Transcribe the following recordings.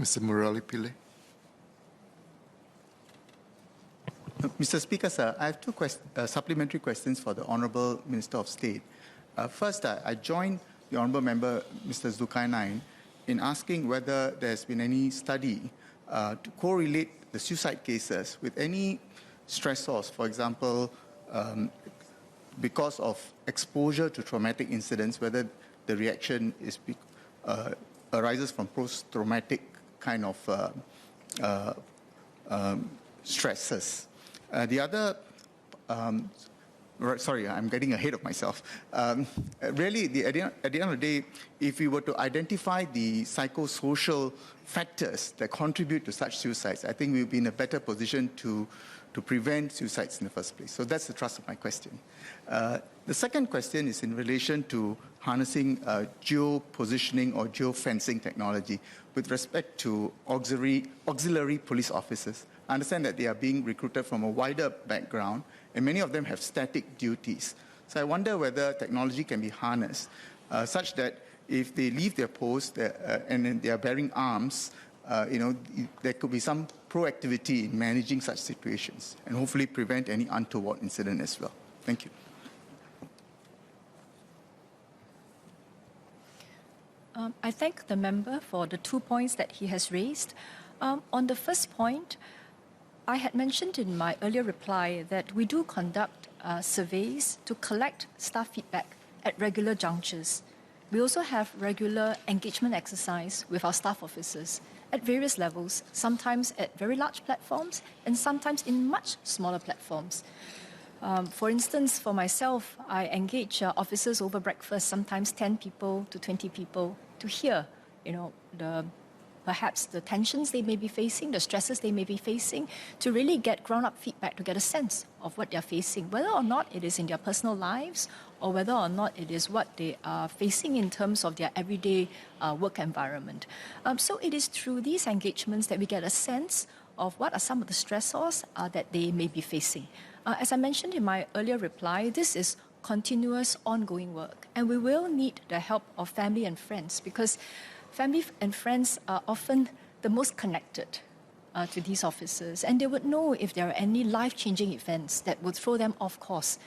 Mr. Murali Pillai. Mr. Speaker, sir, I have two supplementary questions for the Honourable Minister of State. First, I joined the Honourable Member, Mr. Zulkarnain, in asking whether there's been any study to correlate the suicide cases with any stressors, for example, because of exposure to traumatic incidents, whether the reaction is arises from post-traumatic kind of stresses. The other, sorry, I'm getting ahead of myself. Really, at the end of the day, if we were to identify the psychosocial factors that contribute to such suicides, I think we'll be in a better position to prevent suicides in the first place. So that's the thrust of my question. The second question is in relation to harnessing geo-positioning or geo-fencing technology with respect to auxiliary police officers. I understand that they are being recruited from a wider background, and many of them have static duties. So I wonder whether technology can be harnessed such that if they leave their post and they are bearing arms, there could be some proactivity in managing such situations and hopefully prevent any untoward incident as well. Thank you. I thank the member for the 2 points that he has raised. On the first point, I had mentioned in my earlier reply that we do conduct surveys to collect staff feedback at regular junctures. We also have regular engagement exercise with our staff officers at various levels, sometimes at very large platforms and sometimes in much smaller platforms. For instance, for myself, I engage officers over breakfast, sometimes 10 people to 20 people, to hear, perhaps the tensions they may be facing, the stresses they may be facing, to really get ground-up feedback, to get a sense of what they're facing, whether or not it is in their personal lives or whether or not it is what they are facing in terms of their everyday work environment. So it is through these engagements that we get a sense of what are some of the stressors that they may be facing. As I mentioned in my earlier reply, this is continuous, ongoing work, and we will need the help of family and friends, because family and friends are often the most connected to these officers, and they would know if there are any life-changing events that would throw them off course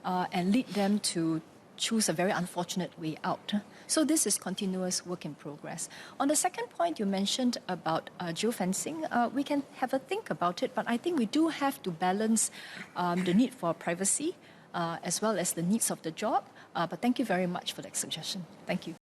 and lead them to choose a very unfortunate way out. So this is continuous work in progress. On the second point you mentioned about geofencing, we can have a think about it, but I think we do have to balance the need for privacy as well as the needs of the job. But thank you very much for that suggestion. Thank you.